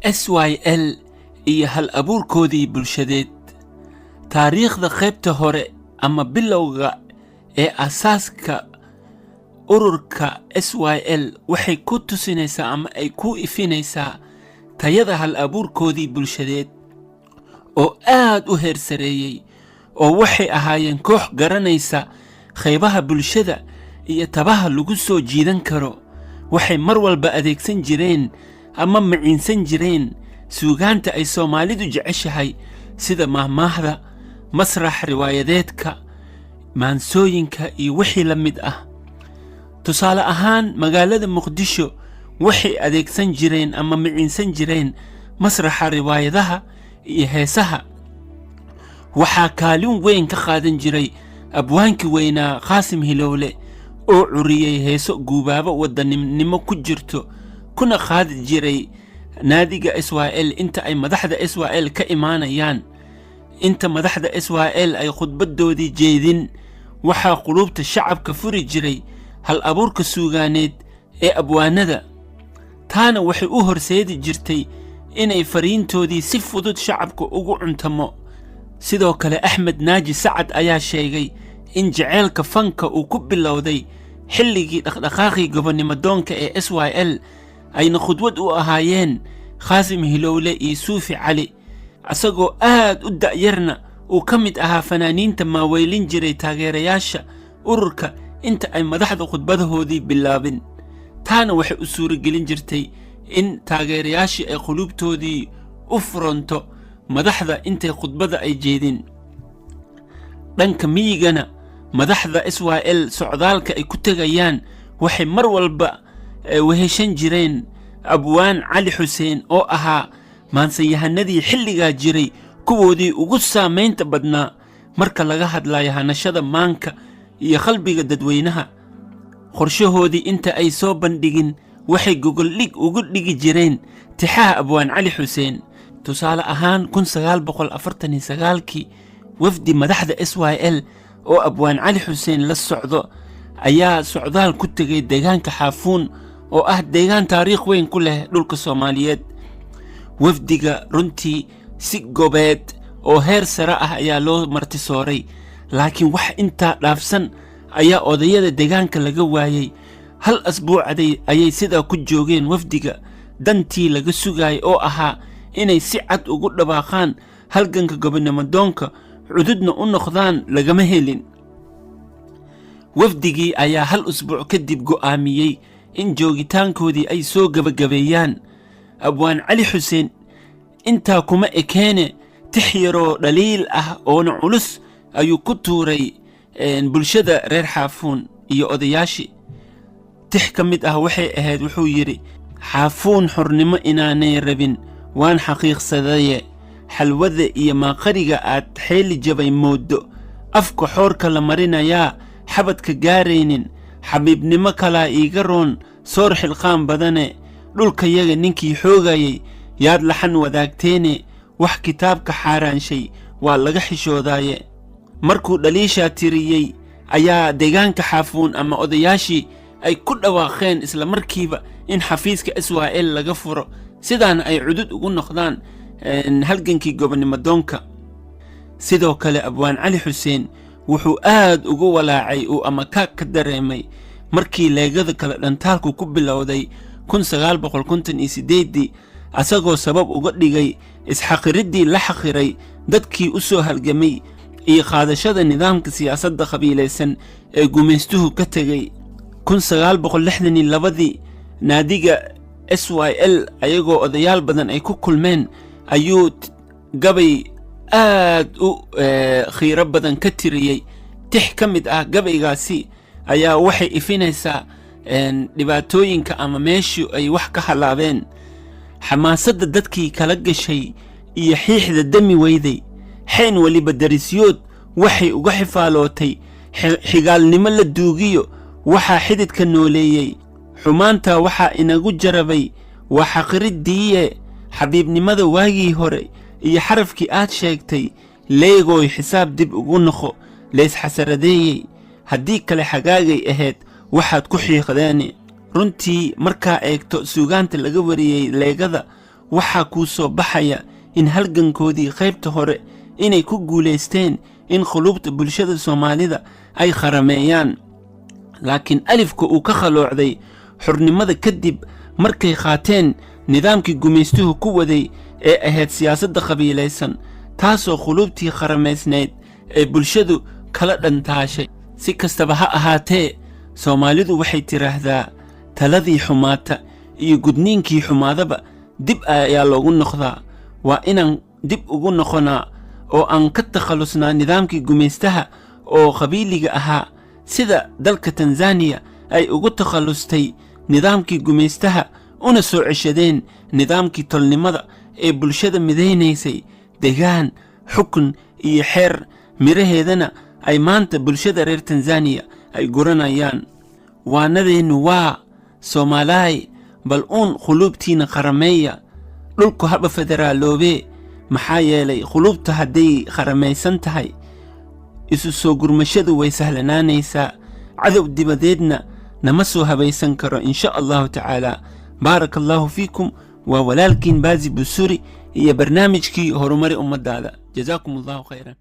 SYL iyo hal abuurkoodii bulshadeed. taariikhda qaybta hore ama bilowga ee asaaska ururka SYL waxay ku tusinaysaa ama ay ku ifinaysaa tayada hal abuurkoodii bulshadeed oo aad u heer sareeyay, oo waxay ahaayeen koox garanaysa qaybaha bulshada iyo tabaha lagu soo jiidan karo. waxay mar walba adeegsan jireen ama maciinsan jireen suugaanta ay Soomaalidu jeceshahay sida mahmaahda, masrax riwaayadeedka, maansooyinka iyo wixii la mid ah. tusaale ahaan magaalada Muqdisho waxay adeegsan jireen ama maciinsan jireen masraxa riwaayadaha iyo heesaha. waxaa kaalin weyn ka qaadan jiray abwaankii weynaa Qaasim Hilowle oo curiyay heeso guubaabo wadaninimo ku jirto, kuna qaadi jiray naadiga SYL inta ay madaxda SYL ka imaanayaan. inta madaxda SYL ay khudbadoodii jeedin, waxaa qulubta shacabka furi jiray hal abuurka suugaaneed ee abwaanada. taana waxay u horseedi jirtay inay fariintoodii si fudud shacabka ugu cuntamo. sidoo kale Axmed Naaji Sacad ayaa sheegay in jaceylka fanka uu ku bilowday xilligii dhaqdhaqaaqii gobonnimadoonka ee SYL, ayna khudwad u ahaayeen Qaasim Hilowle iyo Suufi Cali, asagoo aad u da'yarna uu ka mid ahaa fanaaniinta maaweylin jiray taageerayaasha ururka inta ay madaxda khudbadahoodii bilaabin. taana waxay u suuragelin jirtay in taageerayaashii ay qulubtoodii u furanto madaxda intay khudbada ay jeedin. dhanka miyigana madaxda SYL socdaalka ay ku tegayaan waxay mar walba weheshan jireen abwaan Cali Xuseen oo ahaa maansayahanadii xilligaa jiray kuwoodii ugu saamaynta badnaa marka laga hadlayo hanashada maanka iyo qalbiga dadweynaha. qorshahoodii inta ay soo bandhigin waxay gogoldhig ugu dhigi jireen tixaha abwaan Cali Xuseen. tusaale ahaan 1949kii wafdi madaxda SYL oo abwaan Cali Xuseen la socdo ayaa socdaal ku tegay deegaanka Xaafuun oo ah deegaan taariikh weyn ku leh dhulka Soomaaliyeed. wafdiga runtii si gobeed oo heer sare ah ayaa loo martisooray, laakiin wax intaa dhaafsan ayaa odayada deegaanka laga waayay. hal asbuucaday ayay sidaa ku joogeen wafdiga, dantii laga sugayay oo ahaa inay si cad ugu dhawaaqaan halganka gobonnimadoonka cududna u noqdaan lagama helin. wafdigii ayaa hal usbuuc kadib go'aamiyey in joogitaankoodii ay soo gabagabeeyaan. abwaan Cali Xuseen intaa kuma ekeene tix yaroo dhaliil ah oona culus ayuu ku tuuray bulshada reer Xaafuun iyo odayaashii. tix ka mid ah waxay ahayd, wuxuu yidhi: xaafuun xornimo inaanay rabin waan xaqiiqsadaye, xalwada iyo maaqariga aad xeeli jabay moodo, afka xoorka la marinayaa xabadka gaaraynin, xabiibnimo kalaa iiga roon soor xilqaan badane, dhulkayaga ninkii xoogayay yaad laxan wadaagteene, wax kitaabka xaaraanshay waa laga xishoodaaye. markuu dhaliishaa tiriyey ayaa deegaanka Xaafuun ama odayaashii ay ku dhawaaqeen isla markiiba in xafiiska SYL laga furo, sidaana ay cudud ugu noqdaan halgankii gobonnimadoonka. sidoo kale abwaan Cali Xuseen wuxuu aad ugu walaacay uu amakaag ka dareemay markii leegada kala dhantaalku ku bilowday 1958, asagoo sabab uga dhigay isxaqiridii la xaqiray dadkii u soo halgamay iyo qaadashada nidaamka siyaasadda qabiilaysan ee gumaystuhu ka tegay. 1962 naadiga SYL ayagoo odayaal badan ay ku kulmeen ayuu gabay aad u khiiro badan ka tiriyey. tix ka mid ah gabaygaasi ayaa waxay ifinaysaa dhibaatooyinka ama meeshii ay wax ka halaabeen. xamaasadda dadkii kala gashay iyo xiixda dami weyday, xeen waliba darisyood waxay uga xifaalootay, xigaalnimo la duugiyo waxaa xididka nooleeyey, xumaanta waxaa inagu jarabay waa xaqiriddiiye, xabiibnimada waagii hore iyo xarafkii aad sheegtay, leegooy xisaab dib ugu noqo leys xasaradeeyey, haddii kale xagaagay ahayd waxaad ku xiiqdeeni. runtii markaa eegto suugaanta laga wariyey leegada waxaa kuu soo baxaya in halgankoodii qaybta hore inay ku guulaysteen in qulubta bulshada Soomaalida ay kharameeyaan, laakiin alifka uu ka khaloocday xurnimada kadib markay qaateen nidaamkii gumaystuhu ku waday ee ahayd siyaasadda qabiilaysan, taasoo qulubtii kharameysnayd ee bulshadu kala dhantaashay. si kastaba ha ahaatee, Soomaalidu waxay tiraahdaa taladii xumaata iyo gudniinkii xumaadaba dib ayaa loogu noqdaa. waa inaan dib ugu noqonaa oo aan ka takhalusnaa nidaamkii gumaystaha oo qabiiliga ahaa, sida dalka Tanzania ay ugu takhallustay nidaamkii gumaystaha una soo ceshadeen nidaamkii tolnimada ee bulshada midaynaysay, degaan, xukun iyo xeer miraheedana ay maanta bulshada reer Tanzania ay guranayaan. waanadeennu waa Soomaaliy, bal qulubtiina kharameeya, dhulku haba federaaloobe, maxaa yeelay qulubta hadday kharamaysan tahay isu soo gurmashadu way sahlanaanaysaa, cadow dibadeedna nama soo habaysan karo insha allahu tacaala. baaraka allahu fiikum. waa walaalkiin Baazi Busuri iyo barnaamijkii horumari ummadaada. jazaakum allahu khayran.